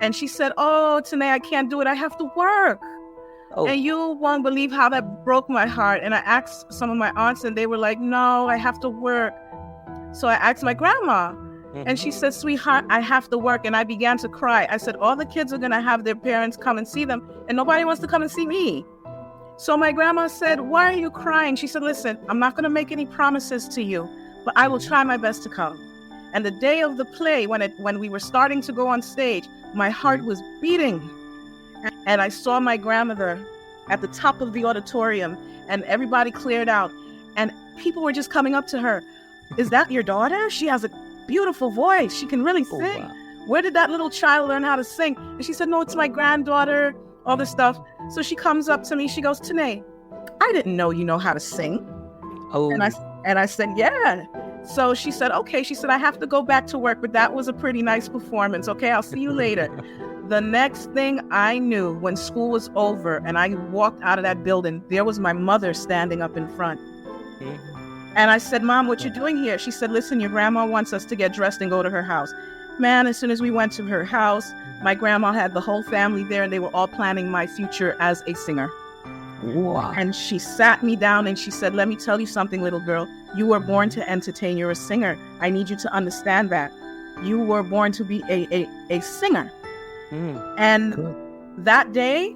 And she said, "Oh, Tanay, I can't do it. I have to work." Oh. And you won't believe how that broke my heart. And I asked some of my aunts, and they were like, "No, I have to work." So I asked my grandma, and she said, "Sweetheart, I have to work." And I began to cry. I said, "All the kids are going to have their parents come and see them, and nobody wants to come and see me." So my grandma said, "Why are you crying?" She said, "Listen, I'm not going to make any promises to you, but I will try my best to come." And the day of the play, when we were starting to go on stage, my heart was beating. And I saw my grandmother at the top of the auditorium, and everybody cleared out. And people were just coming up to her. "Is that your daughter? She has a beautiful voice. She can really sing. Wow. Where did that little child learn how to sing?" And she said, "No, it's my granddaughter," all this stuff. So she comes up to me. She goes, "Tanay, I didn't know you know how to sing." Oh. And I said, "Yeah." So she said, "Okay." She said, "I have to go back to work, but that was a pretty nice performance. Okay, I'll see you later." The next thing I knew, when school was over and I walked out of that building, there was my mother standing up in front. And I said, "Mom, what you doing here?" She said, "Listen, your grandma wants us to get dressed and go to her house." Man, as soon as we went to her house, my grandma had the whole family there, and they were all planning my future as a singer. Wow. And she sat me down and she said, "Let me tell you something, little girl. You were born to entertain. You're a singer. I need you to understand that. You were born to be a singer." And that day,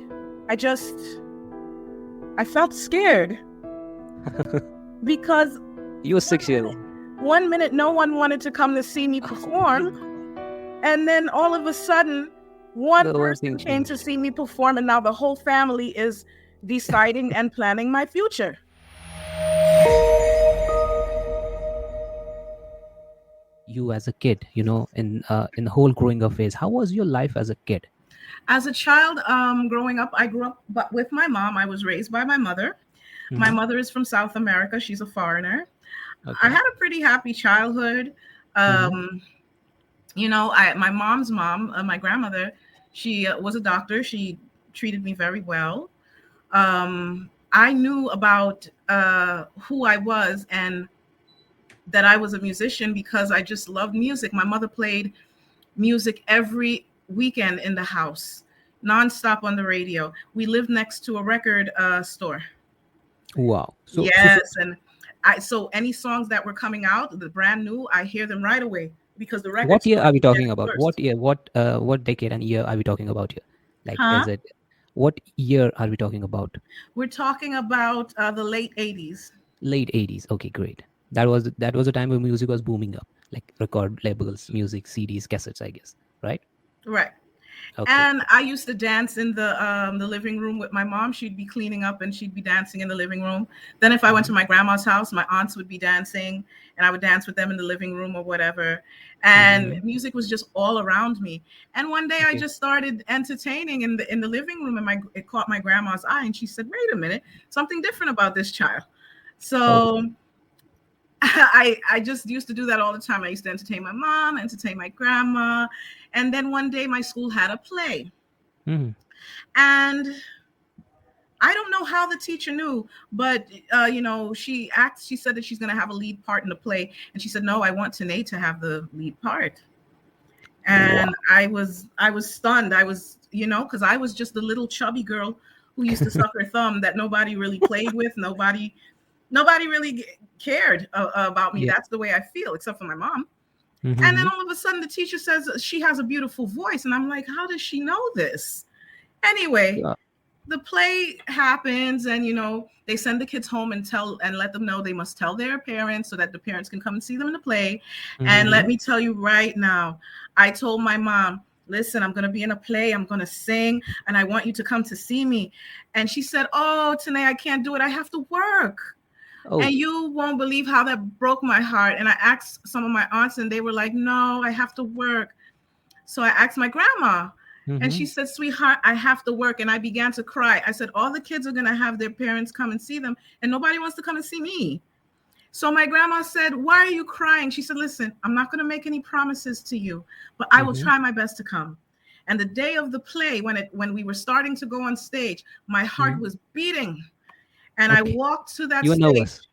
I felt scared because you were 6 years old. 1 minute, no one wanted to come to see me perform. And then all of a sudden, one person came to see me perform, and now the whole family is deciding and planning my future. You as a kid, in the whole growing up phase, how was your life as a kid? As a child, growing up, I grew up with my mom. I was raised by my mother. My mother is from South America. She's a foreigner. Okay. I had a pretty happy childhood. My mom's mom, my grandmother, she was a doctor. She treated me very well. I knew about who I was and that I was a musician because I just loved music. My mother played music every weekend in the house, nonstop on the radio. We lived next to a record store. Wow. So any songs that were coming out, the brand new, I hear them right away because the record. What year are we talking about? What year? What decade and year are we talking about here? Like, is it? What year are we talking about? We're talking about the late 80s. Late 80s. Okay, great. That was a time when music was booming up, like record labels, music, CDs, cassettes, I guess, right? Right. Okay. And I used to dance in the living room with my mom. She'd be cleaning up and she'd be dancing in the living room. Then if I went to my grandma's house, my aunts would be dancing and I would dance with them in the living room or whatever. And music was just all around me. And one day I just started entertaining in the living room, and it caught my grandma's eye, and she said, "Wait a minute, something different about this child." So I just used to do that all the time. I used to entertain my mom, entertain my grandma. And then one day my school had a play. And I don't know how the teacher knew, but, she said that she's going to have a lead part in the play. And she said, "No, I want Tanay to have the lead part." And I was stunned. I was, because I was just the little chubby girl who used to suck her thumb that nobody really played with. Nobody really cared about me. Yeah. That's the way I feel, except for my mom. And then all of a sudden the teacher says she has a beautiful voice. And I'm like, how does she know this? Anyway, the play happens and, they send the kids home and let them know they must tell their parents so that the parents can come and see them in the play. And let me tell you right now, I told my mom, "Listen, I'm going to be in a play. I'm going to sing and I want you to come to see me." And she said, "Oh, Tanay, I can't do it. I have to work." Oh. And you won't believe how that broke my heart. And I asked some of my aunts and they were like, "No, I have to work." So I asked my grandma and she said, "Sweetheart, I have to work." And I began to cry. I said, all the kids are going to have their parents come and see them and nobody wants to come and see me. So my grandma said, "Why are you crying?" She said, "Listen, I'm not going to make any promises to you, but I will try my best to come." And the day of the play, when we were starting to go on stage, my heart was beating. And I walked to that stage. You were nervous?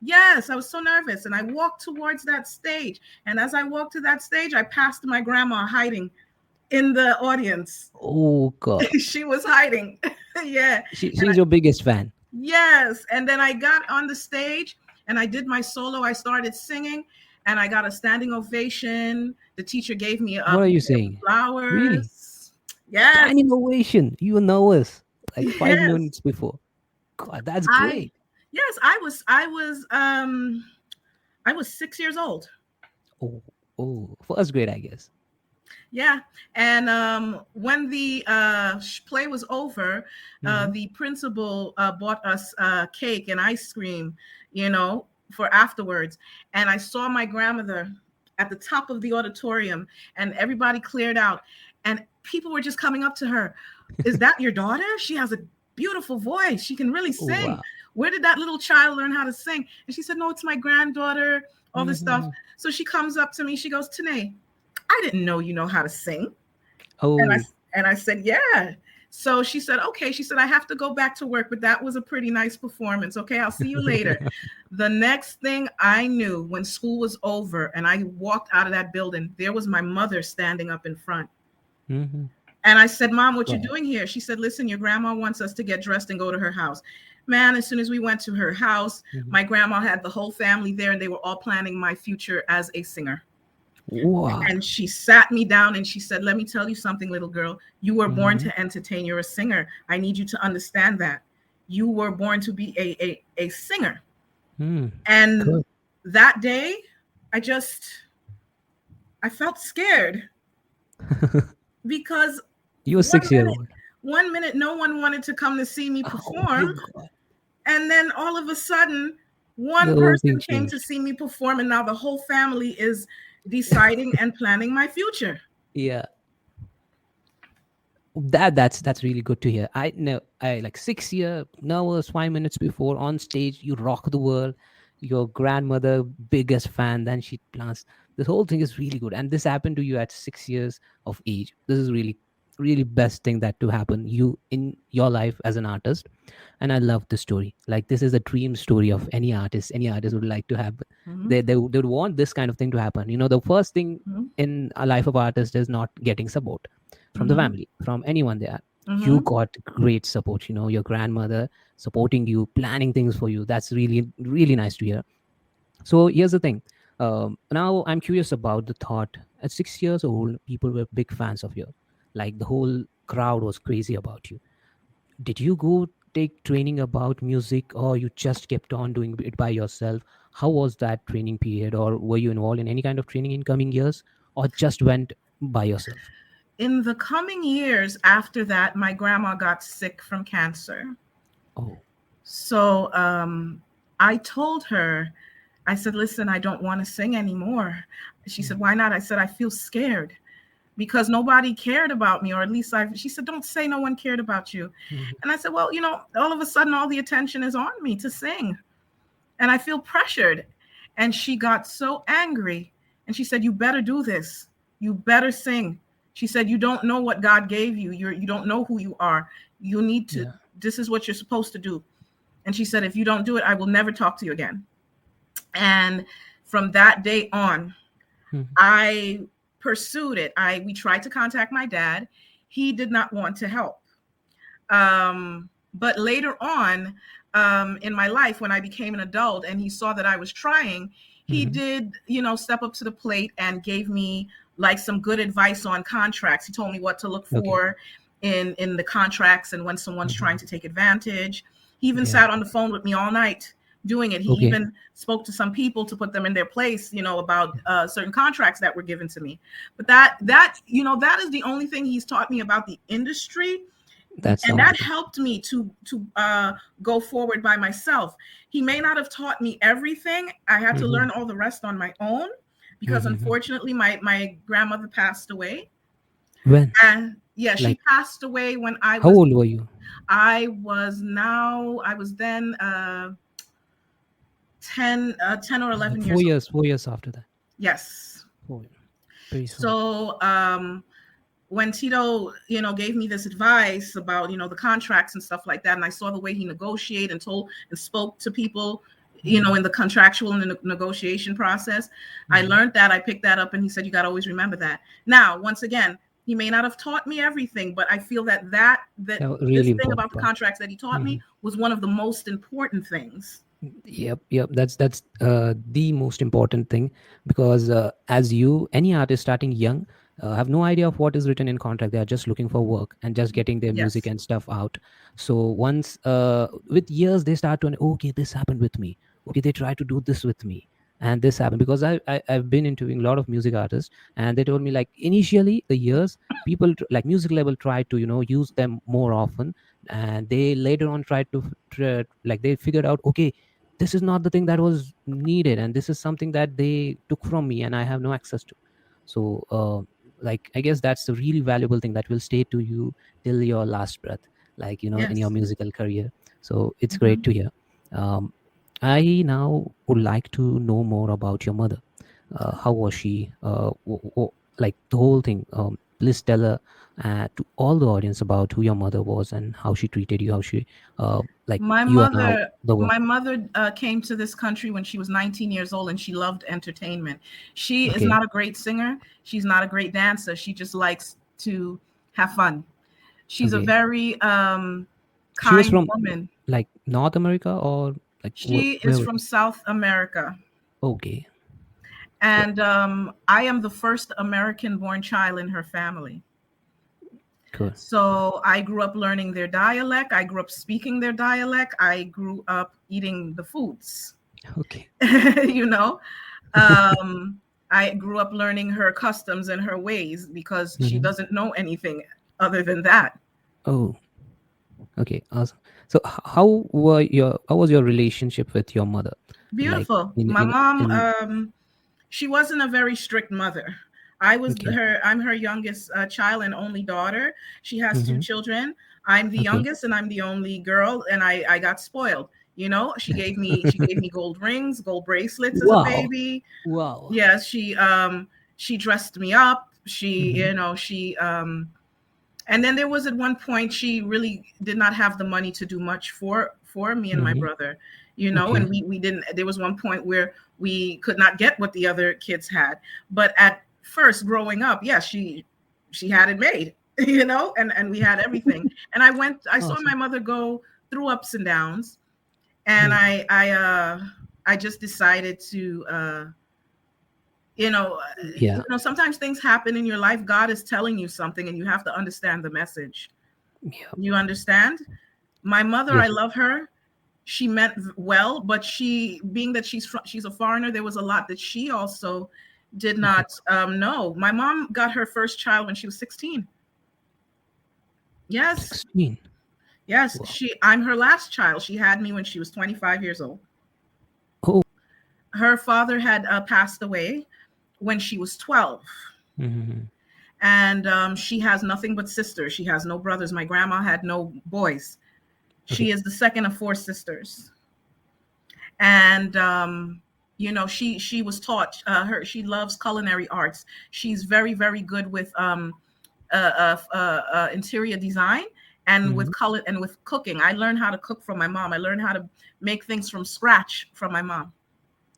Yes, I was so nervous. And I walked towards that stage. And as I walked to that stage, I passed my grandma hiding in the audience. Oh God. She was hiding. Yeah. And She's your biggest fan. yes. And then I got on the stage and I did my solo. I started singing and I got a standing ovation. The teacher gave me a What are you bouquet of saying? Really? flowers. Yes. Standing ovation. You know us like five Yes. minutes before. God, that's I great. yes, I was 6 years old. Oh, oh, first grade, I guess. Yeah. And when the play was over, Mm-hmm. the principal bought us cake and ice cream, you know, for afterwards. And I saw my grandmother at the top of the auditorium, and everybody cleared out. And people were just coming up to her. Is that your daughter? She has a beautiful voice. She can really Oh, sing. wow. Where did that little child learn how to sing? And she said, no, it's my granddaughter, all this stuff. Mm-hmm. So she comes up to me. She goes, Tanay, I didn't know you know how to sing. And I Oh, and I said, yeah. So she said, okay. She said, I have to go back to work, but that was a pretty nice performance. Okay, I'll see you later. The next thing I knew, when school was over and I walked out of that building, there was my mother standing up in front. mm-hmm. And I said, Mom, what you God. doing here? She said, listen, your grandma wants us to get dressed and go to her house. Man, as soon as we went to her house, Mm-hmm. my grandma had the whole family there and they were all planning my future as a singer. Wow. And she sat me down and she said, let me tell you something, little girl. You were born Mm-hmm. to entertain. You're a singer. I need you to understand that. You were born to be a singer. Mm. And Good. that day, I just, I felt scared because You were one 6 year minute, old. one minute, no one wanted to come to see me Oh my perform. God. And then all of a sudden, The one whole thing person came to changed. see me perform. And now the whole family is deciding and planning my future. Yeah. That's really good to hear. I know I like 6 year nervous 5 minutes before on stage, you rock the world. Your grandmother, biggest fan, then she plants. This whole thing is really good. And this happened to you at 6 years of age. This is really, really best thing that to happen you in your life as an artist. And I love the story. Like this is a dream story of any artist. Any artist would like to have. Mhm, They would want this kind of thing to happen. You know, the first thing mhm, in a life of artist is not getting support from the mhm, family, from anyone there. You mhm. got great support. You know, your grandmother supporting you, planning things for you. That's really, really nice to hear. So here's the thing. Now I'm curious about the thought. At 6 years old, people were big fans of you. Like the whole crowd was crazy about you. Did you go take training about music, or you just kept on doing it by yourself? How was that training period, or were you involved in any kind of training in coming years, or just went by yourself? In the coming years after that, my grandma got sick from cancer. Oh. So I told her, I said, listen, I don't want to sing anymore. She said, why not? I said, I feel scared because nobody cared about me, or at least she said, don't say no one cared about you. Mhm. And I said, well, you know, all of a sudden, all the attention is on me to sing and I feel pressured. And she got so angry and she said, you better do this. You better sing. She said, you don't know what God gave you. You don't know who you are. You need to, Yeah. this is what you're supposed to do. And she said, if you don't do it, I will never talk to you again. And from that day on, Mhm. I pursued it. We tried to contact my dad. He did not want to help. But later on in my life, when I became an adult and he saw that I was trying, he Mhm. did, you know, step up to the plate and gave me like some good advice on contracts. He told me what to look Okay. for in the contracts and when someone's trying Mhm. to take advantage. He even Yeah. sat on the phone with me all night doing it. He Okay. even spoke to some people to put them in their place, you know, about certain contracts that were given to me. But you know, that is the only thing he's taught me about the industry, That's and that awesome. helped me to go forward by myself. He may not have taught me everything. I had to Mhm. learn all the rest on my own because Mhm. unfortunately my grandmother passed away. When? And yeah, she Like, passed away when I how was old were you? I was then 10 or Like 11 four years old. years, 4 years after that. Yes. Oh, pretty soon. So when Tito, you know, gave me this advice about, you know, the contracts and stuff like that, and I saw the way he negotiated and told and spoke to people, you know, Mhm. in the contractual and the negotiation process, I Mhm. learned that. I picked that up, and he said, you got to always remember that. Now, once again, He may not have taught me everything, but I feel that Yeah, this really thing important about the part. contracts that he taught me was one of the most important things. Yep. That's the most important thing, because as you, any artist starting young, have no idea of what is written in contract. They are just looking for work and just getting their music Yes. and stuff out. So once, with years, they start to, okay, this happened with me. Okay, they try to do this with me, and this happened because I've been interviewing a lot of music artists, and they told me, like, initially the years, people like music label tried to use them more often, and they later on tried to like they figured out, okay, this is not the thing that was needed, and this is something that they took from me and I have no access to. So like, I guess that's the really valuable thing that will stay to you till your last breath, like, in your Yes. musical career. So it's great Hmm. to hear. um, I now would like to know more about your mother. How was she? Like the whole thing. Please tell her, to all the audience, about who your mother was and how she treated you, how she, like, My you are now mother, the one. my mother came to this country when she was 19 years old, and she loved entertainment. She is Okay. not a great singer. She's not a great dancer. She just likes to have fun. She's a Okay. very She was kind from, woman. like, North America, or like She where is was from it? South America. Okay. So And I am the first American born child in her family. cool. So I grew up learning their dialect. I grew up speaking their dialect. I grew up eating the foods, Okay. you know. Um, I grew up learning her customs and her ways because she Hmm. doesn't know anything other than that. Oh, okay. Awesome. So how was your relationship with your mother? Like, Beautiful. in My in mom, in she wasn't a very strict mother. Okay. I'm her youngest child and only daughter. She has two Hmm. children. I'm the Okay. youngest and I'm the only girl, and I got spoiled. She gave me gold rings, gold bracelets as a Wow. baby. Wow. Yes, she dressed me up. Hmm. And then there was at one point she really did not have the money to do much for me and my Hmm. brother, and Okay. we didn't. There was one point where we could not get what the other kids had. But at first, growing up, yes, she had it made, and we had everything. And I saw Awesome. my mother go through ups and downs, and Hmm. I just decided to you know Yeah. sometimes things happen in your life. God is telling you something, and you have to understand the message. Yeah. You understand? My mother, I Yes. love her. She meant well, but being that she's a foreigner, there was a lot that she also did Hmm. not know. My mom got her first child when she was 16. Yes. 16. Yes, Wow. I'm her last child. She had me when she was 25 years old. Oh. Her father had passed away when she was 12. Hmm. And she has nothing but sisters. She has no brothers. My grandma had no boys. She Okay. is the second of four sisters. And she was taught her she loves culinary arts. She's very very good with interior design and with Hmm. color and with cooking. I learned how to cook from my mom. I learned how to make things from scratch from my mom.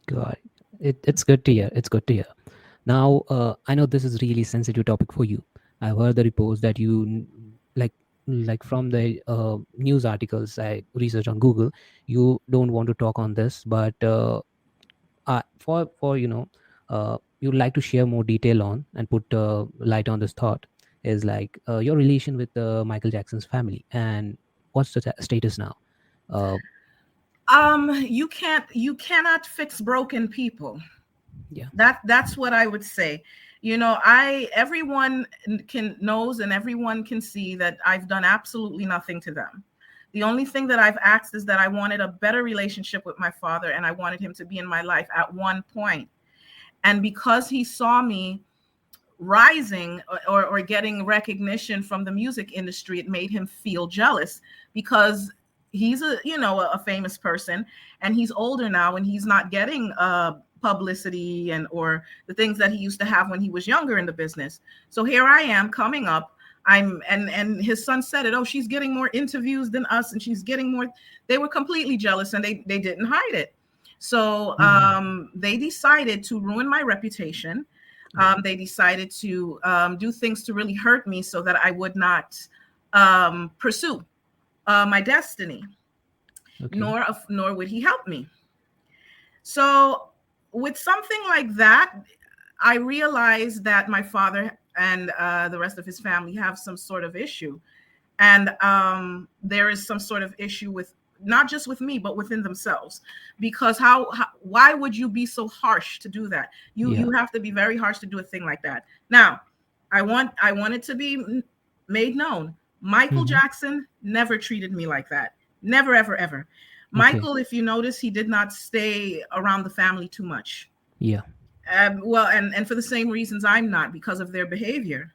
God, it's good to hear. It's good to hear. Now, I know this is really sensitive topic for you. I've heard the reports that you, like from the news articles I researched on Google, you don't want to talk on this, but for you'd like to share more detail on and put light on this thought, is like, your relation with Michael Jackson's family, and what's the status now? Uh, You cannot fix broken people. yeah. That's what I would say. I everyone can knows and everyone can see that I've done absolutely nothing to them. The only thing that I've asked is that I wanted a better relationship with my father, and I wanted him to be in my life at one point. And because he saw me rising or getting recognition from the music industry, it made him feel jealous because he's a famous person, and he's older now, and he's not getting publicity and or the things that he used to have when he was younger in the business. So here I am coming up. And his son said it. Oh, she's getting more interviews than us, and she's getting more. They were completely jealous, and they didn't hide it. So Mhm. they decided to ruin my reputation. Yeah. They decided to do things to really hurt me so that I would not pursue my destiny, Okay. nor would he help me. So, with something like that, I realized that my father and the rest of his family have some sort of issue, and there is some sort of issue with not just with me but within themselves, because how why would you be so harsh to do that? You Yeah. have to be very harsh to do a thing like that. Now, I want it to be made known, Michael Hmm. Jackson never treated me like that. Never, ever, ever. Okay. Michael, if you notice, he did not stay around the family too much. Yeah. Well, and for the same reasons I'm not, because of their behavior.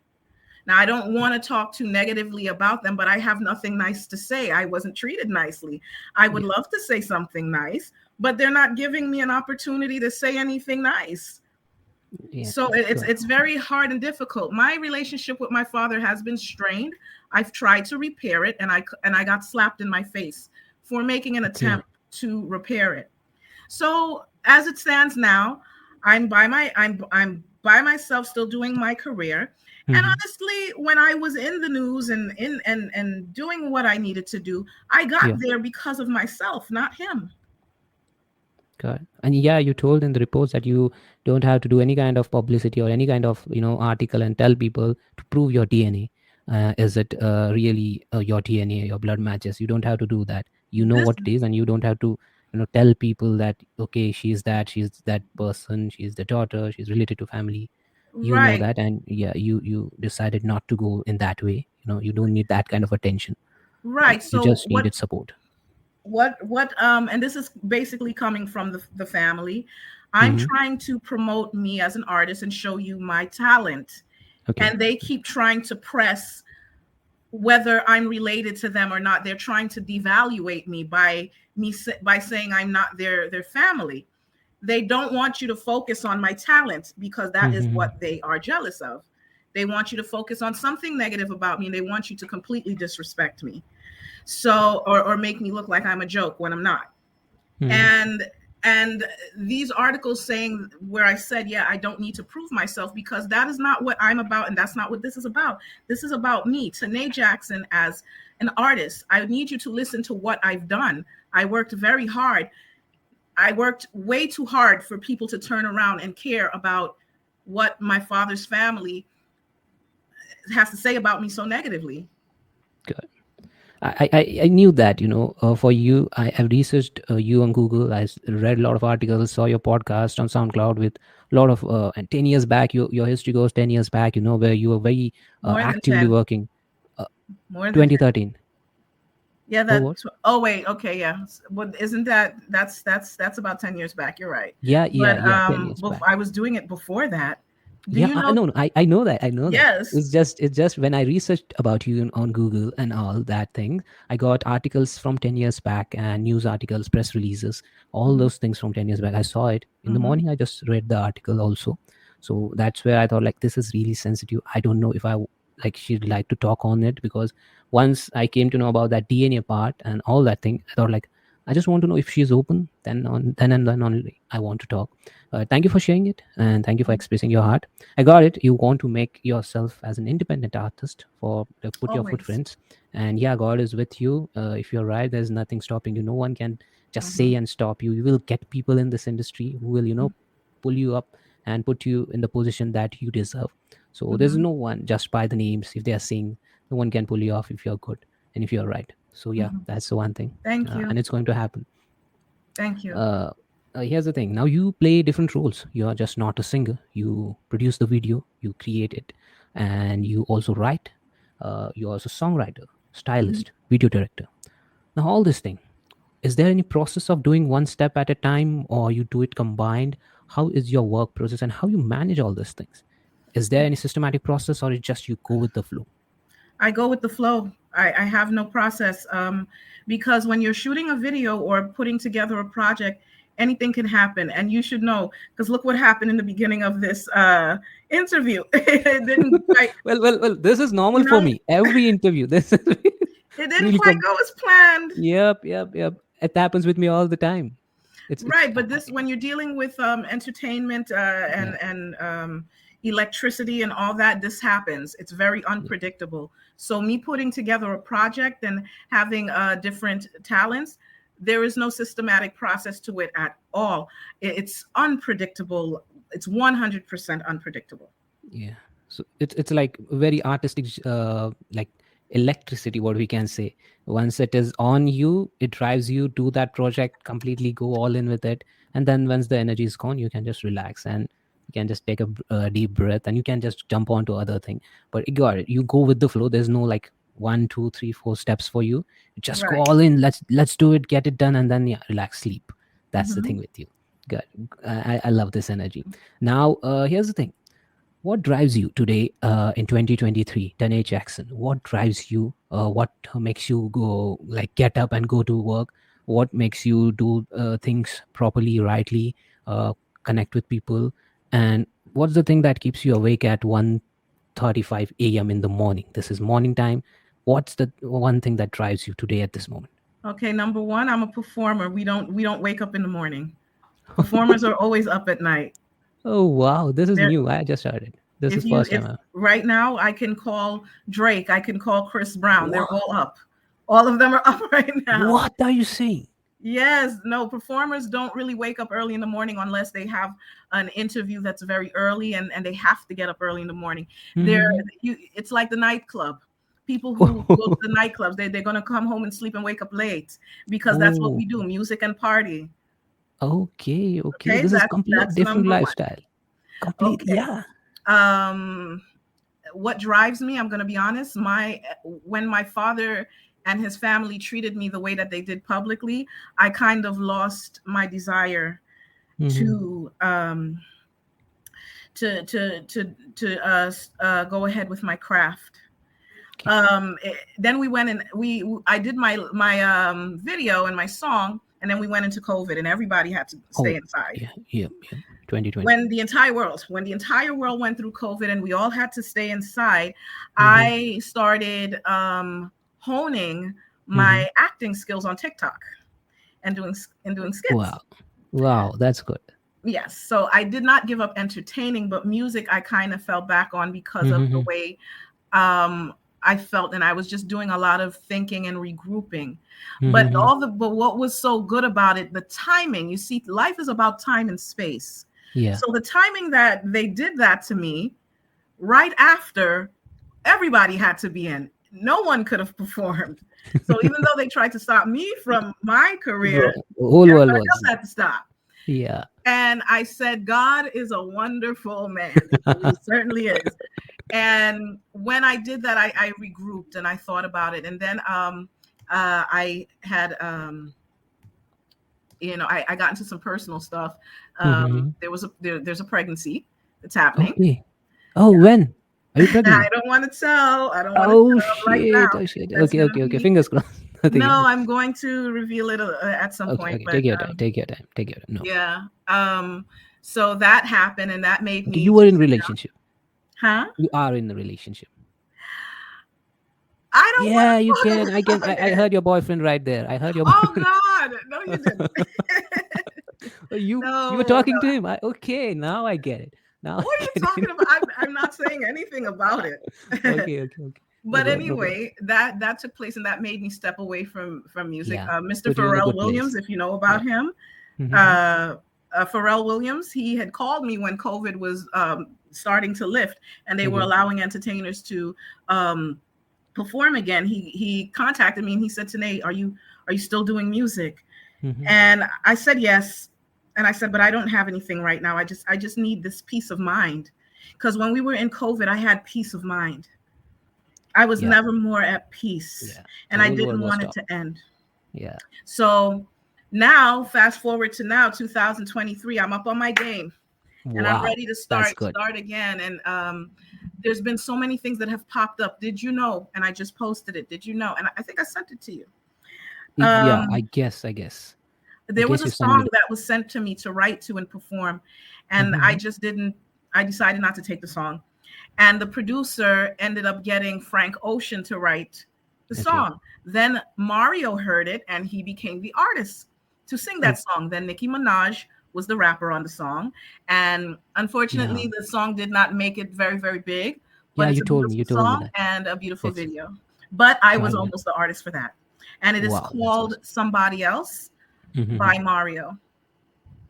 Now, I don't want to talk too negatively about them, but I have nothing nice to say. I wasn't treated nicely. I would Yeah. love to say something nice, but they're not giving me an opportunity to say anything nice. Yeah. So it's Good. it's very hard and difficult. My relationship with my father has been strained. I've tried to repair it, and I got slapped in my face for making an Okay. attempt to repair it. So as it stands now, I'm by myself, still doing my career. And Hmm. honestly, when I was in the news and doing what I needed to do, I got Yeah. there because of myself, not him. Good. And yeah, you told in the reports that you don't have to do any kind of publicity or any kind of article and tell people to prove your DNA. Is it really your DNA, your blood matches? You don't have to do that. You know This what it is, and you don't have to tell people that okay, she's that person, she's the daughter, she's related to family. You know right, that, and yeah, you decided not to go in that way. You don't need that kind of attention. right. You So just needed support. and this is basically coming from the family. I'm Mm-hmm. trying to promote me as an artist and show you my talent. Okay. And they keep trying to press whether I'm related to them or not. They're trying to devaluate me by saying I'm not their family. They don't want you to focus on my talent because that is Mm-hmm. what they are jealous of. They want you to focus on something negative about me, and they want you to completely disrespect me. So or make me look like I'm a joke when I'm not. Mm-hmm. And these articles saying where I said, yeah, I don't need to prove myself, because that is not what I'm about, and that's not what this is about. This is about me, Tanay Jackson, as an artist. I need you to listen to what I've done. I worked very hard. I worked way too hard for people to turn around and care about what my father's family has to say about me so negatively. Good. I knew that for you I have researched you on Google. Read a lot of articles, saw your podcast on SoundCloud with a lot of and 10 years back, your history goes 10 years back, where you were very More than actively 10. working. uh, More than 10. 2013. Yeah, Oh, what? oh wait, okay, yeah. Well, isn't that's about 10 years back. You're right. Yeah, yeah, But yeah, 10 years back. I was doing it before that. Do Yeah, you I know? know. I know that. I know that. Yes. It's just when I researched about you on Google and all that thing, I got articles from 10 years back and news articles, press releases, all Mhm, those things from 10 years back. I saw it in the mhm, morning. I just read the article also. So that's where I thought like this is really sensitive. I don't know if like she'd like to talk on it, because once I came to know about that DNA part and all that thing, I thought like I just want to know if she's open. Then and then only I want to talk. Thank you for sharing it, and thank you for mhm. expressing your heart. I got it. You want to make yourself as an independent artist for put your Always. footprints, and yeah, God is with you. If you're right, there's nothing stopping you. No one can just say Mhm, and stop you. You will get people in this industry who will, mhm, pull you up and put you in the position that you deserve. So there's mhm, no one just by the names. If they are saying, no one can pull you off if you're good and if you're right. So yeah, mhm. that's the one thing, Thank you. and it's going to happen. Thank you. uh, Here's the thing. Now you play different roles. You are just not a singer. You produce the video, you create it, and you also write. You're also songwriter, Mhm. stylist, video director. Now all this thing, is there any process of doing one step at a time, or you do it combined? How is your work process, and how you manage all these things? Is there any systematic process, or it's just you go with the flow? I go with the flow. I have no process, because when you're shooting a video or putting together a project, anything can happen. And you should know, because look what happened in the beginning of this interview. It didn't quite, Well, this is you normal for know, me. Every interview, this is it didn't really quite go as planned. Yep. It happens with me all the time. It's Right, but this, when you're dealing with entertainment yeah. and electricity and all that, this happens. It's very unpredictable. So me putting together a project and having different talents, there is no systematic process to it at all. It's unpredictable. It's 100% unpredictable. Yeah. So it's like very artistic, like electricity, what we can say. Once it is on you, it drives you to that project, completely go all in with it. And then once the energy is gone, you can just relax and you can just take a deep breath and you can just jump on to other thing. But you got it. You go with the flow. There's no like 1, 2, 3, 4 steps for you. You just go Right. all in. Let's do it, get it done, and then yeah, relax, sleep. That's the Hmm. thing with you. Good. I love this energy. Now, here's the thing. What drives you today in 2023, Tanay Jackson? What drives you? What makes you go like get up and go to work? What makes you do things properly, rightly, connect with people? And what's the thing that keeps you awake at 1:35 a.m. in the morning? This is morning time. What's the one thing that drives you today at this moment? Okay, number one, I'm a performer. We don't wake up in the morning. Performers are always up at night. Oh wow, this is There, new. I just heard it. This is first if time. right now I can call Drake, I can call Chris Brown. They're What? all up. All of them are up right now. What are you saying? Yes, no, performers don't really wake up early in the morning unless they have an interview that's very early and they have to get up early in the morning. They're Mm-hmm. it's like the nightclub. People who go to the nightclubs, they're gonna come home and sleep and wake up late because that's what Oh. we do, music and party. Okay, okay. Okay, This is complete that's different number one. lifestyle. Complete, Okay. yeah. Um what drives me, I'm going to be honest, my when my father and his family treated me the way that they did publicly, I kind of lost my desire Mm-hmm. to go ahead with my craft. Okay. Then we went and I did my video and my song, and then we went into COVID, and everybody had to stay Oh, inside. yeah, yeah, yeah. 2020. When the entire world went through COVID and we all had to stay inside, Mm-hmm. I started honing Mm-hmm. my acting skills on TikTok and doing skits. Wow. Wow, that's good. Yes, so I did not give up entertaining, but music I kind of fell back on because of the Mm-hmm. way um, I felt, and I was just doing a lot of thinking and regrouping. But Mm-hmm. what was so good about it, the timing. You see, life is about time and space. Yeah. So the timing that they did that to me, right after everybody had to be in, no one could have performed. So even though they tried to stop me from my career, The whole world everybody else was. had to stop. Yeah. And I said, God is a wonderful man. He certainly is. And when I did that, I regrouped and I thought about it. And then I had, I got into some personal stuff. Mm-hmm. There's a pregnancy that's happening. Okay. Oh, when? Are you pregnant? I don't want to tell. I don't want to Oh tell right now. shit. Oh shit. That's Okay, gonna okay, okay. be Fingers crossed. Nothing no. else. I'm going to reveal it at some Okay, point. okay. But Take your time. Take your time. Take your time. No. yeah. So that happened, and that made Okay, me you were in just, relationship. huh? You are in a relationship. I don't Yeah, you want to can. I talk can. about I it. heard your boyfriend right there. I heard your Oh boyfriend. God, no, you didn't. You were No, talking no. to him. Okay, now I get it. Now I What are you get it. talking about? I'm not saying anything about it. Okay, okay, okay. No But problem. No problem. anyway, that took place, and that made me step away from music. Yeah, Mr. put you in a Pharrell good Williams, place. if you know Yeah. about him, Mm-hmm. uh, Pharrell Williams, he had called me when COVID was starting to lift, and they were Okay. allowing entertainers to um, perform again. He contacted me and he said, "Tanae, are you still doing music?" Mm-hmm. And I said yes. And I said, but I don't have anything right now. I just need this peace of mind. Because when we were in COVID, I had peace of mind. I was Yeah. never more at peace. Yeah. The And I whole world didn't was want it stopped. to end. Yeah. So now, fast forward to now, 2023, I'm up on my game and I'm Wow. ready to That's start good. again. And there's been so many things that have popped up. Did you know? And I just posted it. Did you know? And I think I sent it to you. Yeah. Um, I guess. I guess. I there was guess a you sent me song the. that was sent to me to write to and perform, and I Mm-hmm. just didn't. I decided not to take the song, and the producer ended up getting Frank Ocean to write the Okay. song. Then Mario heard it, and he became the artist to sing Oh. that song. Then Nicki Minaj was the rapper on the song. And Yeah. unfortunately, the song did not make it very, very big, but Yeah, it's you a told me. beautiful You told me song that. and a beautiful It's video. But I was got it. almost the artist for that. And it is Wow, that's called awesome. Somebody Else Mm-hmm. by Mario.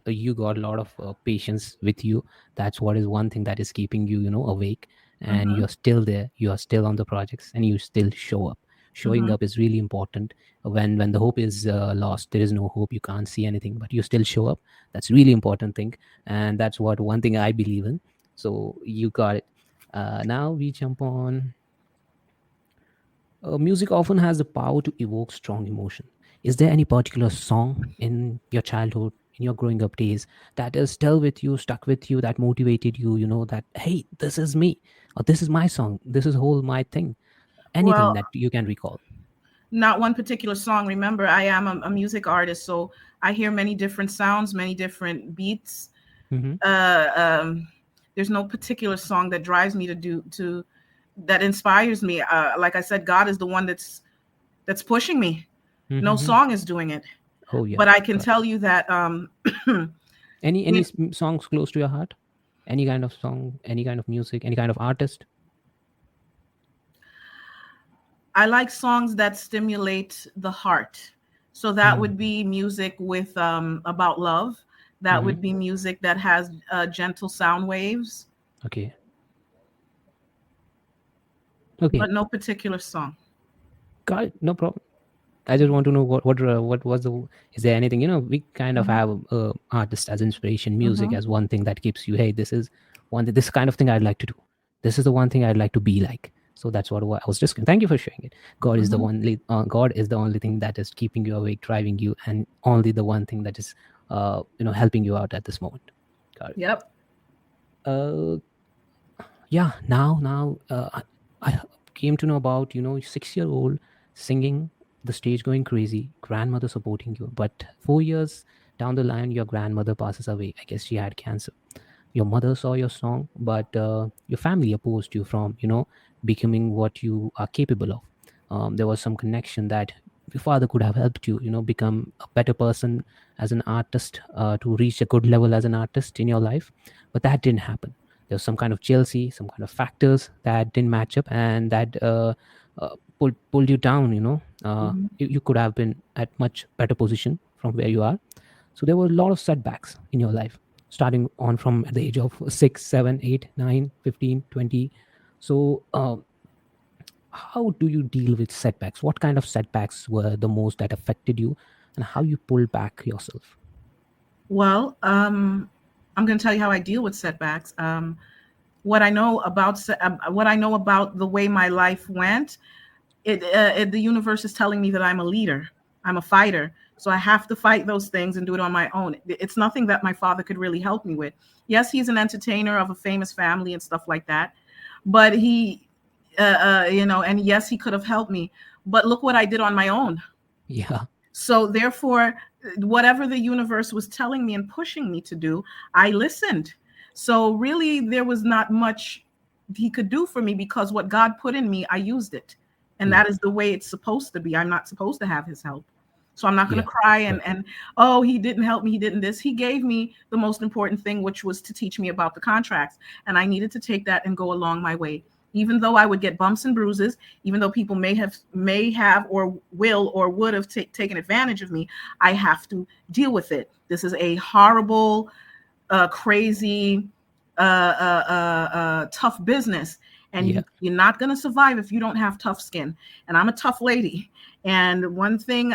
You got a lot of patience with you. That's what is one thing that is keeping you, awake, and Hmm. you're still there. You are still on the projects, and you still show up. Showing Hmm. up is really important. When the hope is lost, there is no hope. You can't see anything, but you still show up. That's really important thing, and that's what one thing I believe in. So you got it. Now we jump on. Music often has the power to evoke strong emotion. Is there any particular song in your childhood, in your growing up days, that is still with you, stuck with you, that motivated you, that, hey, this is me, or this is my song, this is whole my thing? Anything Well, that you can recall? not one particular song. Remember, I am a music artist, so I hear many different sounds, many different beats. Mm-hmm. Uh, um, there's no particular song that drives me to do to that inspires me. Like I said, God is the one that's pushing me. No Mm-hmm. song is doing it. Oh, yeah. But I can Got it. tell you that Any we, songs close to your heart? Any kind of song, any kind of music, any kind of artist? I like songs that stimulate the heart. So that would Mm-hmm. be music with about love. That Mm-hmm. would be music that has gentle sound waves, Okay. Okay. but no particular song. Got it. No problem. I just want to know what was the, is there anything, we kind of Hmm. have artist as inspiration, music Hmm. as one thing that keeps you, hey, this is this kind of thing I'd like to do. This is the one thing I'd like to be like. So that's what I was just, thank you for sharing it. Hmm. God is the only thing that is keeping you awake, driving you, and only the one thing that is helping you out at this moment. Got it. Yep. uh yeah, now I came to know about 6-year old singing, the stage going crazy, grandmother supporting you, but 4 years down the line your grandmother passes away. I guess she had cancer. Your mother saw your song, but your family opposed you from becoming what you are capable of. There was some connection that your father could have helped you become a better person as an artist, to reach a good level as an artist in your life, but that didn't happen. There was some kind of jealousy, some kind of factors that didn't match up, and that pulled you down. Hmm. You could have been at much better position from where you are. So there were a lot of setbacks in your life, starting on from the age of 6, 7, 8, 9, 15, 20. So how do you deal with setbacks? What kind of setbacks were the most that affected you, and how you pulled back yourself? Well, I'm going to tell you how I deal with setbacks. What I know about the way my life went. The universe is telling me that I'm a leader. I'm a fighter. So I have to fight those things and do it on my own. It's nothing that my father could really help me with. Yes, he's an entertainer of a famous family and stuff like that, but and yes, he could have helped me. But look what I did on my own. Yeah. So therefore, whatever the universe was telling me and pushing me to do, I listened. So really, there was not much he could do for me because what God put in me, I used it. And Yeah. that is the way it's supposed to be. I'm not supposed to have his help. So I'm not going Yeah. to cry Got it. and oh, he didn't help me, he didn't this. He gave me the most important thing, which was to teach me about the contracts, and I needed to take that and go along my way. Even though I would get bumps and bruises, even though people may have or will or would have taken advantage of me, I have to deal with it. This is a horrible, crazy, tough business, and Yeah. you're not going to survive if you don't have tough skin. And I'm a tough lady. And one thing,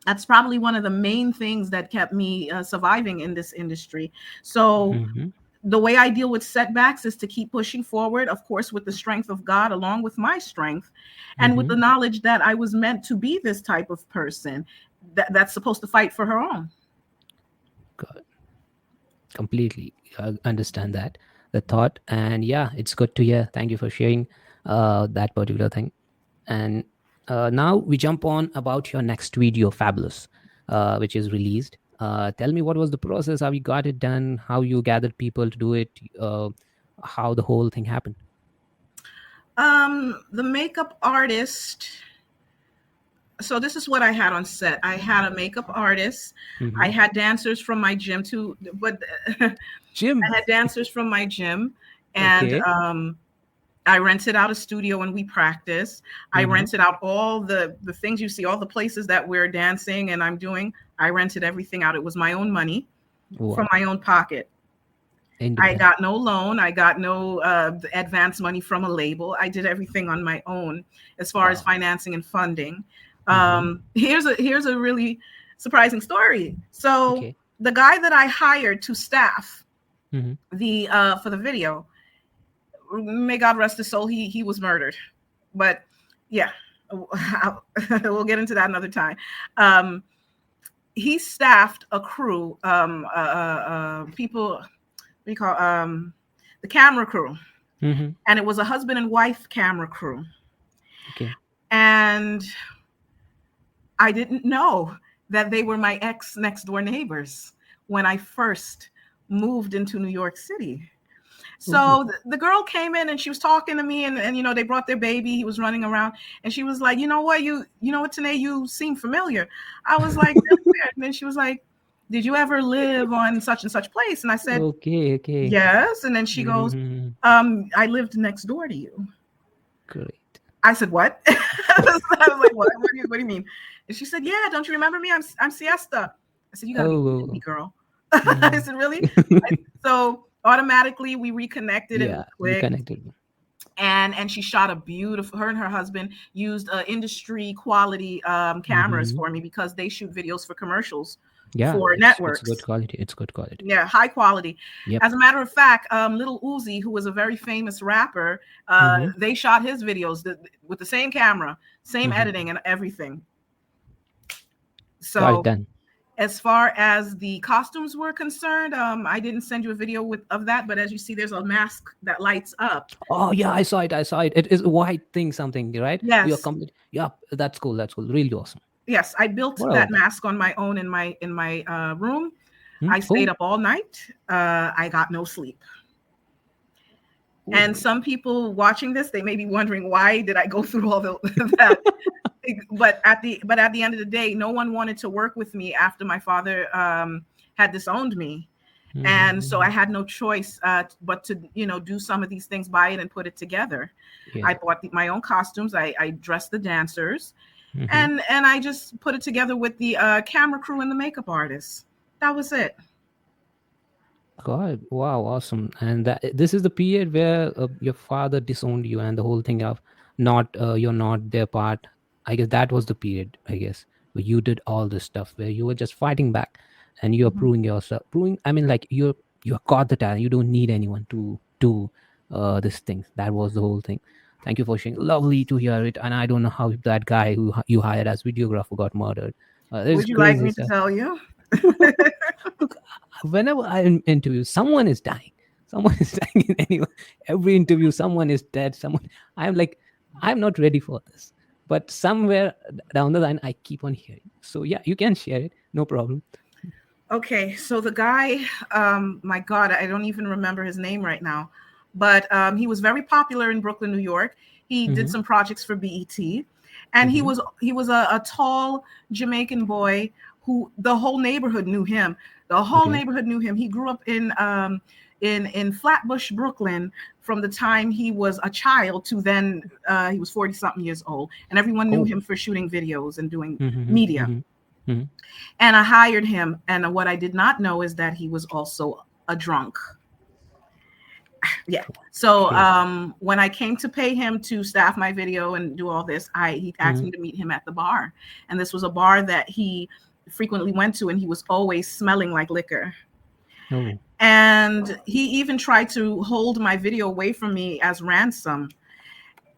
that's probably one of the main things that kept me surviving in this industry. So Hmm. the way I deal with setbacks is to keep pushing forward, of course, with the strength of God, along with my strength, and with Hmm. the knowledge that I was meant to be this type of person that's supposed to fight for her own. Got it. Completely understand that, the thought, and yeah, it's good to hear. Thank you for sharing that particular thing. And now we jump on about your next video, Fabulous, which is released. Tell me, what was the process, how you got it done, how you gathered people to do it, uh, how the whole thing happened? The makeup artist So this is what I had on set. I had a makeup artist. I Mm-hmm. had dancers from my gym too, but I Jim. had dancers from my gym, and Okay. I rented out a studio and we practiced. I Mm-hmm. rented out all the things you see, all the places that we're dancing and I'm doing. I rented everything out. It was my own money from Wow. my own pocket. I Independent. got no loan. I got no advance money from a label. I did everything on my own as far as Wow. financing and funding. Mm-hmm. Here's a really surprising story. So Okay. the guy that I hired to staff Mm-hmm. the for the video, may God rest his soul, he was murdered. But yeah, we'll get into that another time. Um, he staffed a crew, people, what do you call the camera crew, Mm-hmm. and it was a husband and wife camera crew. Okay. And I didn't know that they were my ex next door neighbors when I first moved into New York City. Oh. So the girl came in and she was talking to me, and they brought their baby. He was running around, and she was like, you know what, Tanay, you seem familiar. I was like, really weird. And then she was like, did you ever live on such and such place? And I said, Okay. Okay. yes. And then she goes, Mm-hmm. I lived next door to you. Great. I said, what? I was like, what do you mean? And she said, yeah, don't you remember me? I'm Siesta. I said, you gotta be kidding me, Oh. girl. I Mm-hmm. said, really? So automatically we reconnected and we Yeah. You clicked. connected. And she shot a beautiful, her and her husband used industry quality cameras Mm-hmm. for me because they shoot videos for commercials Yeah. for It's good networks. quality. It's good quality. Yeah, high quality. Yep. As a matter of fact, Little Uzi, who was a very famous rapper, Mm-hmm. they shot his videos with the same camera, same Mm-hmm. editing and everything. Got it So done. as far as the costumes were concerned, I didn't send you a video of that, but as you see, there's a mask that lights up. Oh yeah, I saw it. I saw it. It is a white thing, something, right? You're Yes, complete. Yeah, that's cool. That's cool. Really awesome. yes, I built What that about that? mask on my own in my room. Hmm? I stayed Oh, up all night. I got no sleep. And oh, some people watching this, they may be wondering why did I go through all that. But at the end of the day, no one wanted to work with me after my father had disowned me, and so I mm-hmm. had no choice but to do some of these things, buy it and put it together. I Yeah. bought my own costumes. I dressed the dancers, Mm-hmm. and I just put it together with the camera crew and the makeup artists. That was it. God, wow, awesome. And this is the period where your father disowned you, and the whole thing of not you're not their part. I guess that was the period. I guess where you did all this stuff, where you were just fighting back, and you're Mhm. proving yourself. Proving, I mean, like you got the talent. You don't need anyone to do these things. That was the whole thing. Thank you for sharing. Lovely to hear it. And I don't know how that guy who you hired as videographer got murdered. This Would you like crazy me to stuff. tell you? Look, whenever I interview, someone is dying. Someone is dying in every interview. Someone is dead. Someone. I'm like, I'm not ready for this. But somewhere down the line, I keep on hearing. So yeah, you can share it. No problem. Okay, so the guy, my God, I don't even remember his name right now, but he was very popular in Brooklyn, New York. He did Mm-hmm. some projects for BET, and he Mm-hmm. was he was a tall Jamaican boy who the whole neighborhood knew him. The whole Okay. neighborhood knew him. He grew up in Flatbush, Brooklyn, from the time he was a child to then he was 40 something years old, and everyone knew Oh. him for shooting videos and doing Mm-hmm. media. Mm-hmm. Mm-hmm. And I hired him. And what I did not know is that he was also a drunk. Yeah. So Okay. when I came to pay him to staff my video and do all this, he asked Mm-hmm. me to meet him at the bar. And this was a bar that he frequently went to, and he was always smelling like liquor. Oh. And he even tried to hold my video away from me as ransom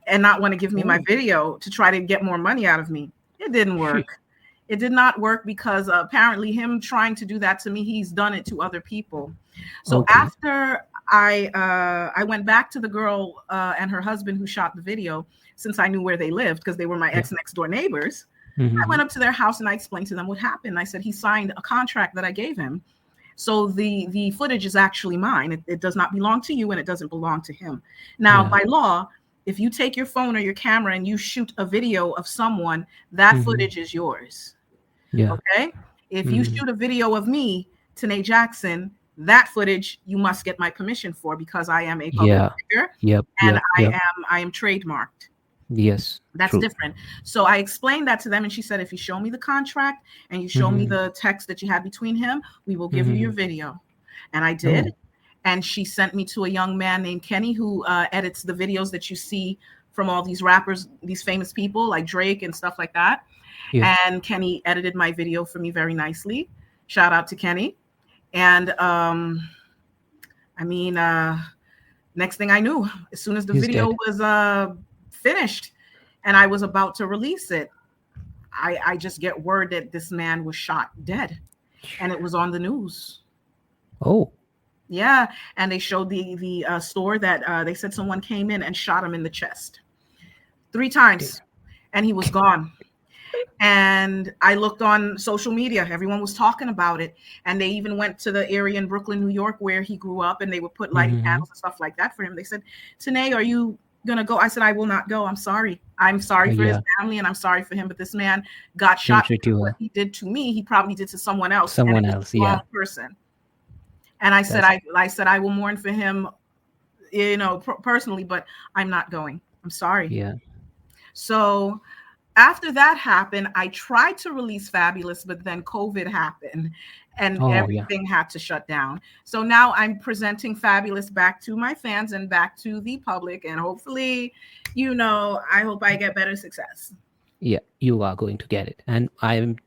and not want to give me my Oh. video to try to get more money out of me. It didn't Shit. work. It did not work because apparently him trying to do that to me, he's done it to other people. So Okay. after I went back to the girl and her husband who shot the video, since I knew where they lived because they were my Yeah. ex next door neighbors. I Mm-hmm. went up to their house and I explained to them what happened. I said he signed a contract that I gave him. So the footage is actually mine. It does not belong to you and it doesn't belong to him. Now, Yeah. by law, If you take your phone or your camera and you shoot a video of someone, that Mm-hmm. footage is yours. Yeah. Okay? If you Mm-hmm. shoot a video of me, Tanay Jackson, that footage you must get my permission for because I am a public Yeah. figure Yep. and Yep. Yep. I am trademarked. Yes. That's True. different. So I explained that to them, and she said, if you show me the contract and you show me Mm-hmm. the text that you had between him, we will give you your Mm-hmm. video. And I did. Oh. And she sent me to a young man named Kenny who edits the videos that you see from all these rappers, these famous people like Drake and stuff like that. Yeah. And Kenny edited my video for me very nicely. Shout out to Kenny. And I mean, next thing I knew, as soon as the He's video dead. was finished and I was about to release it, I just get word that this man was shot dead, and it was on the news. Oh. Yeah, and they showed the store that they said someone came in and shot him in the chest 3 times, and he was gone. And I looked on social media. Everyone was talking about it. And they even went to the area in Brooklyn, New York, where he grew up, and they would put lighted Mm-hmm. candles and stuff like that for him. They said, Tanae, are you going to go? I said, I will not go. I'm sorry. I'm sorry for his Yeah. family and I'm sorry for him. But this man got Didn't shot treat because you what he did to me, he probably did to someone else. And it someone was else. the wrong Yeah. person. And I said, That's I said, I will mourn for him, personally, but I'm not going. I'm sorry. yeah. So after that happened, I tried to release Fabulous, but then COVID happened and Oh yeah. everything had to shut down. So now I'm presenting Fabulous back to my fans and back to the public. And hopefully, I hope I get better success. Yeah, you are going to get it. And I'm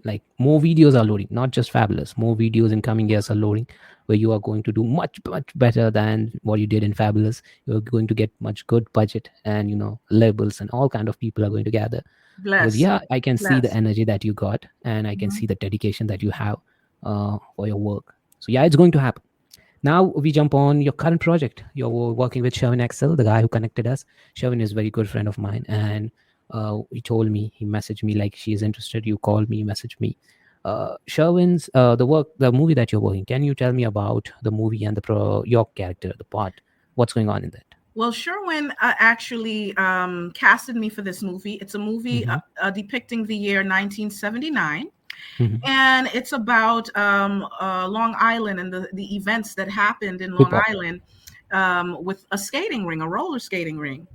like, more videos are loading, not just Fabulous. More videos in coming years are loading, where you are going to do much much better than what you did in Fabulous. You're going to get much good budget, and labels and all kind of people are going to gather. Because Bless. yeah, I can see the Bless. energy that you got, and I can Mhm. see the dedication that you have for your work. So yeah, it's going to happen. Now we jump on your current project. You're working with Sherwin Excel, the guy who connected us. Sherwin is a very good friend of mine, and he told me, he messaged me like, she is interested. You called me, messaged me. Sherwin's the movie that you're working. Can you tell me about the movie and your character, the part? What's going on in that? Well, Sherwin actually casted me for this movie. It's a movie Mm-hmm. depicting the year 1979. Mm-hmm. And it's about Long Island and the events that happened in Hip Long hop. Island with a skating ring, a roller skating ring.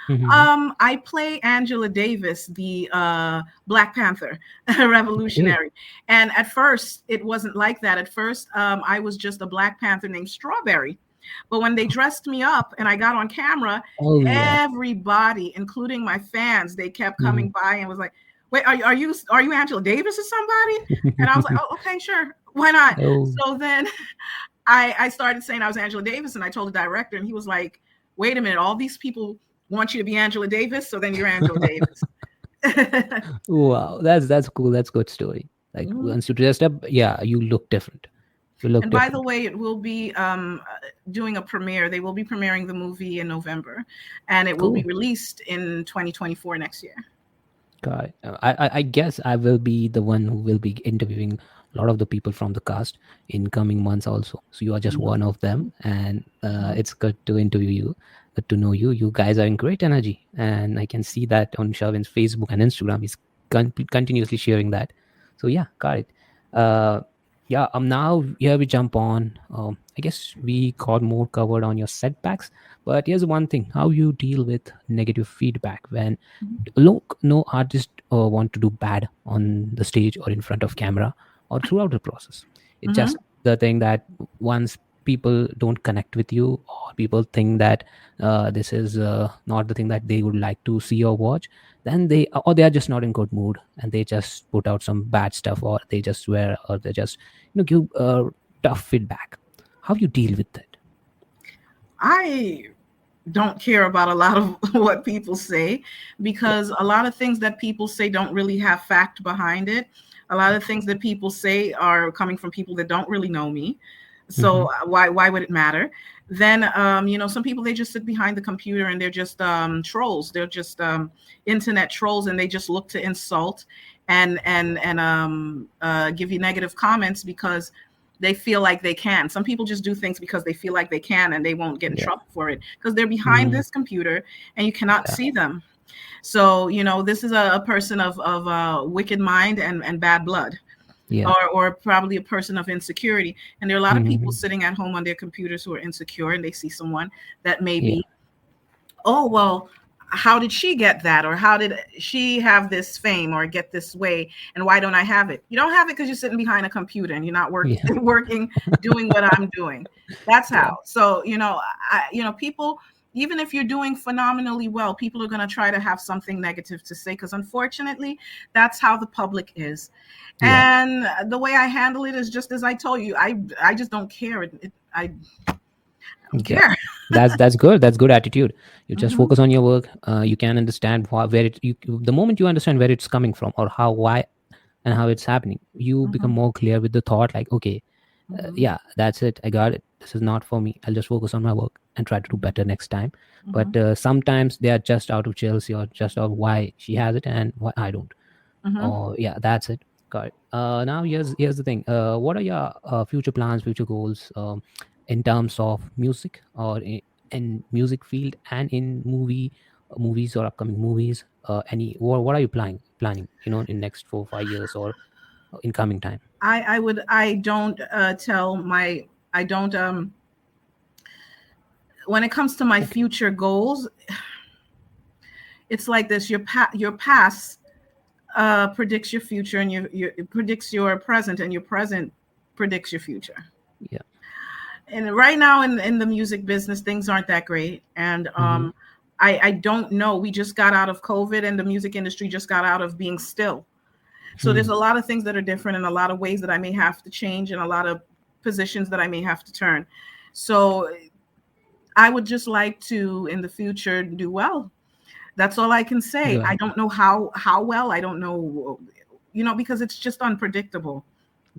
Mm-hmm. I play Angela Davis, the Black Panther Okay. revolutionary. And at first, it wasn't like that. At first, I was just a Black Panther named Strawberry. But when they dressed me up and I got on camera, Oh yeah. everybody, including my fans, they kept Mm-hmm. coming by and was like, "Wait, are you Angela Davis or somebody?" And I was like, "Oh, okay, sure, why not?" Oh. So then I started saying I was Angela Davis, and I told the director, and he was like, "Wait a minute, all these people want you to be Angela Davis, so then you're Angela Davis." Wow, that's cool. That's good story. Like, Mhm. once you dressed up, yeah, you look different. You look And by the different. way, it will be doing a premiere. They will be premiering the movie in November, and it will be Cool. released in 2024 next year. Got it. I guess I will be the one who will be interviewing a lot of the people from the cast in coming months also. So you are just Mhm. one of them, and it's good to interview you, good to know you. You guys are in great energy, and I can see that on Sherwin's Facebook and Instagram. He's continuously sharing that. So yeah, got it. Uh, yeah. Now here we jump on. I guess we got more covered on your setbacks, but here's one thing: how you deal with negative feedback when look, no artist want to do bad on the stage or in front of camera or throughout the process. It's Mhm. just the thing that once people don't connect with you, or people think that this is not the thing that they would like to see or watch, then they are just not in good mood, and they just put out some bad stuff, or they just swear, or they just give tough feedback. How you deal with that? I don't care about a lot of what people say Yeah. because a lot of things that people say don't really have fact behind it. A lot of things that people say are coming from people that don't really know me. Mm-hmm. So why would it matter? Then some people, they just sit behind the computer and they're just trolls. They're just internet trolls, and they just look to insult and give you negative comments because they feel like they can. Some people just do things because they feel like they can and they won't get in Yeah. trouble for it because they're behind Mm, this computer and you cannot yeah. see them. So, this is a person of wicked mind and bad blood, Yeah. or probably a person of insecurity. And there are a lot of people Mm-hmm. sitting at home on their computers who are insecure and they see someone that may Yeah. be, oh, well, how did she get that? Or how did she have this fame or get this way? And why don't I have it? You don't have it because you're sitting behind a computer and you're not Yeah. working, doing what I'm doing. That's Yeah. how. So, people, even if you're doing phenomenally well, people are going to try to have something negative to say because unfortunately, that's how the public is. Yeah. And the way I handle it is just as I told you, I just don't care. I don't Yeah. care. That's good. That's good attitude. You just Hmm. focus on your work. You can understand where the moment you understand where it's coming from or how, why, and how it's happening, you become Hmm. more clear with the thought like, okay, Hmm. yeah, that's it, I got it, this is not for me, I'll just focus on my work and try to do better next time. Hmm. But sometimes they are just out of jealousy or just out of why she has it and why I don't. Hmm. Oh yeah, that's it. Got it. Now here's the thing. What are your future plans, future goals, in terms of music or in music field and in movies or upcoming movies? What are you planning? In next 4 5 years or in coming time? I don't tell my I don't when it comes to my Okay. future goals, it's like this: your past predicts your future, and your it predicts your present, and your present predicts your future. Yeah. And right now in the music business, things aren't that great, and Mm-hmm. I don't know. We just got out of COVID, and the music industry just got out of being still. So there's a lot of things that are different, and a lot of ways that I may have to change, and a lot of positions that I may have to turn. So I would just like to in the future do well. That's all I can say. I Good. don't know how well. I don't know, because it's just unpredictable.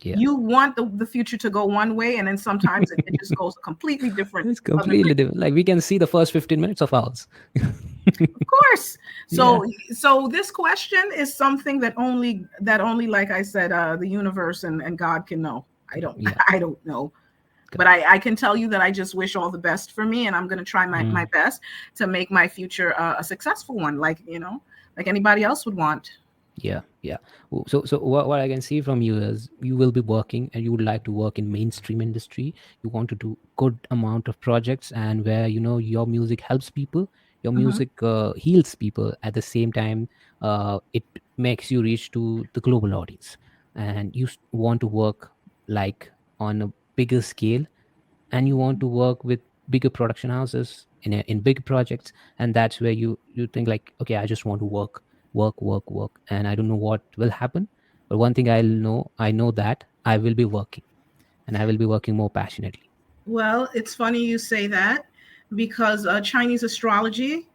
Yeah. You want the future to go one way, and then sometimes it just goes a completely different It's other way. completely different. Like we can see the first 15 minutes of ours. Of course. Yeah. So this question is something that only like I said, the universe and God can know. I don't Yeah. I don't know. But Correct. I can tell you that I just wish all the best for me, and I'm going to try my Mm. best to make my future a successful one, like anybody else would want. Yeah, yeah. So what I can see from you is you will be working and you would like to work in mainstream industry. You want to do good amount of projects and where your music helps people, your Hmm. music heals people. At the same time, it makes you reach to the global audience, and you want to work like on a bigger scale, and you want to work with bigger production houses in big projects, and that's where you think like, okay, I just want to work, and I don't know what will happen, but one thing I know that I will be working, and I will be working more passionately. Well, it's funny you say that because Chinese astrology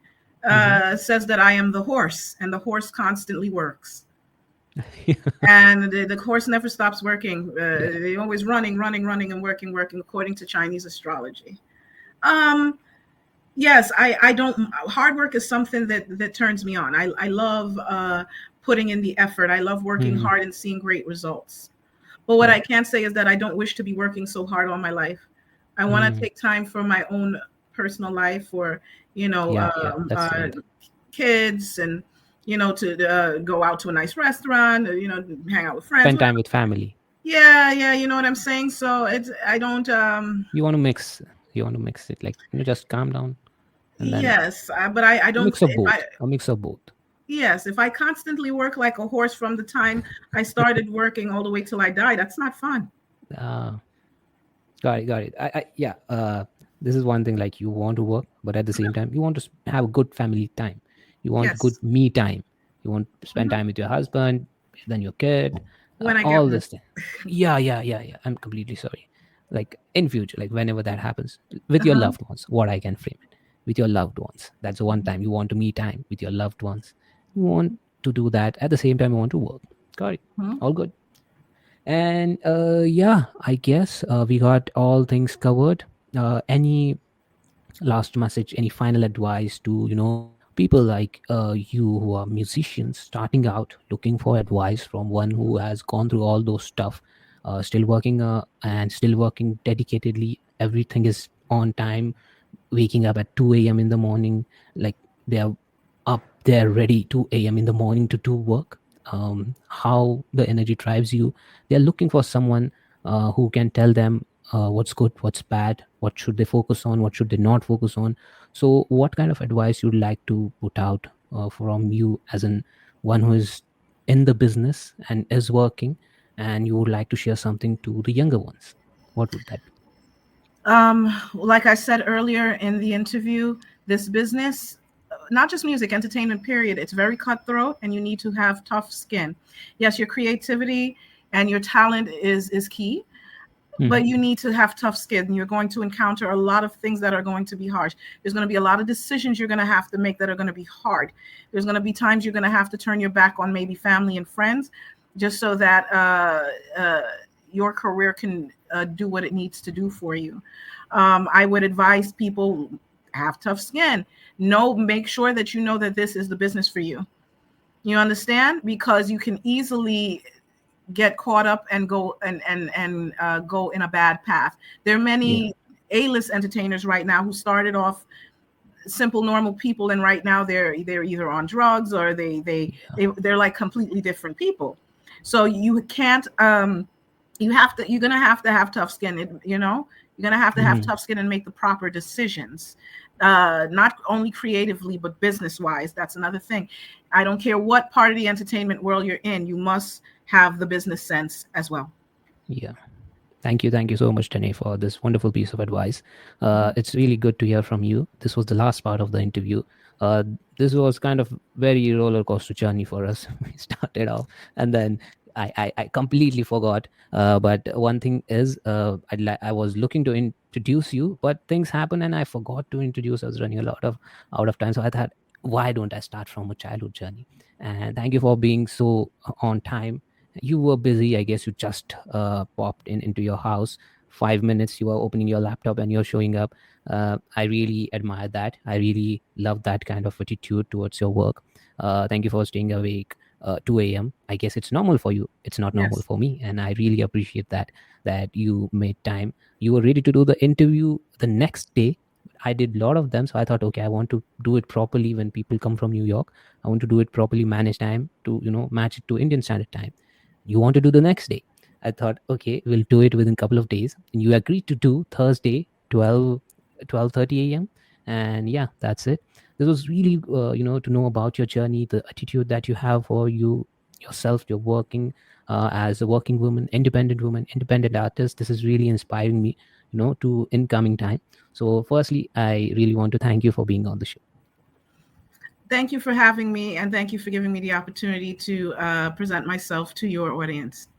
Hmm. says that I am the horse, and the horse constantly works. And the horse never stops working. Yeah. They're always running, running, running, and working, working, according to Chinese astrology. Um, yes, I don't. Hard work is something that turns me on. I love putting in the effort. I love working Hmm. hard and seeing great results. But what I Right. can say is that I don't wish to be working so hard all my life. I want to Hmm. take time for my own personal life, or Yeah, yeah, that's the one thing. kids, and to go out to a nice restaurant, hang out with friends. Spend time with family. Yeah, yeah, you know what I'm saying. So it's I don't. You want to mix it, like, just calm down, and then Yes, but I a don't. mix of If I both, a mix of both. Yes, if I constantly work like a horse from the time I started working all the way till I die, that's not fun. uh, got it. Yeah. This is one thing, like, you want to work, but at the same time you want to have a good family time. You want good Yes, me time. You want to spend hmm, time with your husband, then your kid, when I get all one. this thing. Yeah. I'm completely sorry. Like in future, like whenever that happens with your Uh-huh. loved ones, what I can frame it, with your loved ones, that's the one Mhm. time you want to me time with your loved ones. You want to do that at the same time you want to work. Got it. Mhm. All good. And yeah, I guess we got all things covered. Any last message, any final advice to people like you who are musicians starting out, looking for advice from one who has gone through all those stuff? still working and still working dedicatedly. Everything is on time, waking up at 2 a.m. in the morning, like they are up there ready 2 a.m. in the morning to do work. How the energy drives you. They're looking for someone who can tell them what's good, what's bad, what should they focus on, what should they not focus on. So what kind of advice you'd like to put out from you as an one who is in the business and is working, and you would like to share something to the younger ones? What would that be? Like I said earlier in the interview, this business, not just music, entertainment, period, it's very cutthroat and you need to have tough skin. Yes, your creativity and your talent is key, Mhm. but you need to have tough skin. You're going to encounter a lot of things that are going to be harsh. There's going to be a lot of decisions you're going to have to make that are going to be hard. There's going to be times you're going to have to turn your back on maybe family and friends just so that your career can do what it needs to do for you. I would advise people have tough skin. No, make sure that you know that this is the business for you. You understand? Because you can easily get caught up and go and go in a bad path. There are Yeah, many A-list entertainers right now who started off simple normal people, and right now they're either on drugs or yeah. they're like completely different people. So you can't you're gonna have tough skin. You're gonna have to have Mhm. tough skin and make the proper decisions, not only creatively but business wise. That's another thing. I don't care what part of the entertainment world you're in, you must have the business sense as well. Yeah. Thank you so much, Tanay, for this wonderful piece of advice. It's really good to hear from you. This was the last part of the interview. Uh, this was kind of very roller coaster journey for us. We started off, and then I completely forgot. But one thing is, I was looking to introduce you, but things happened, and I forgot to introduce. I was running a lot of out of time, so I thought, why don't I start from a childhood journey? And thank you for being so on time. You were busy, I guess. You just popped into your house. 5 minutes you are opening your laptop and you're showing up. I really admire that. I really love that kind of attitude towards your work. Thank you for staying awake 2 a.m. I guess it's normal for you, it's not normal Yes. for me, and I really appreciate that you made time. You were ready to do the interview the next day. I did a lot of them, so I thought, okay, I want to do it properly. When people come from New York, I want to do it properly, manage time to match it to Indian Standard Time. You want to do the next day. I thought, okay, we'll do it within a couple of days. And you agreed to do Thursday, 12:30 a.m. And yeah, that's it. This was really, to know about your journey, the attitude that you have for yourself. You're working as a working woman, independent artist. This is really inspiring me, to incoming time. So, firstly, I really want to thank you for being on the show. Thank you for having me, and thank you for giving me the opportunity to present myself to your audience.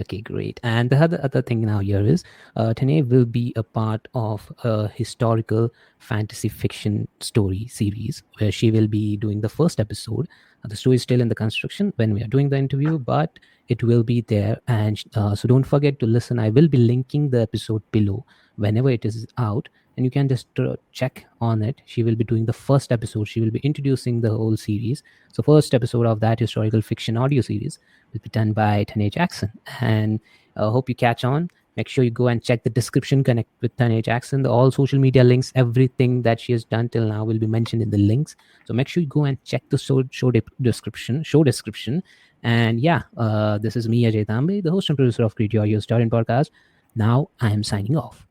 Okay, great. And the other thing now here is, Tanay will be a part of a historical fantasy fiction story series where she will be doing the first episode. The story is still in the construction when we are doing the interview, but it will be there. And so don't forget to listen. I will be linking the episode below whenever it is out. And you can just check on it. She will be doing the first episode. She will be introducing the whole series. So first episode of that historical fiction audio series will be done by Tanay Jackson. And I hope you catch on. Make sure you go and check the description, connect with Tanay Jackson. All social media links, everything that she has done till now will be mentioned in the links. So make sure you go and check the show description. And yeah, this is me, Ajay Tambe, the host and producer of Create Your Audio Starting Podcast. Now I am signing off.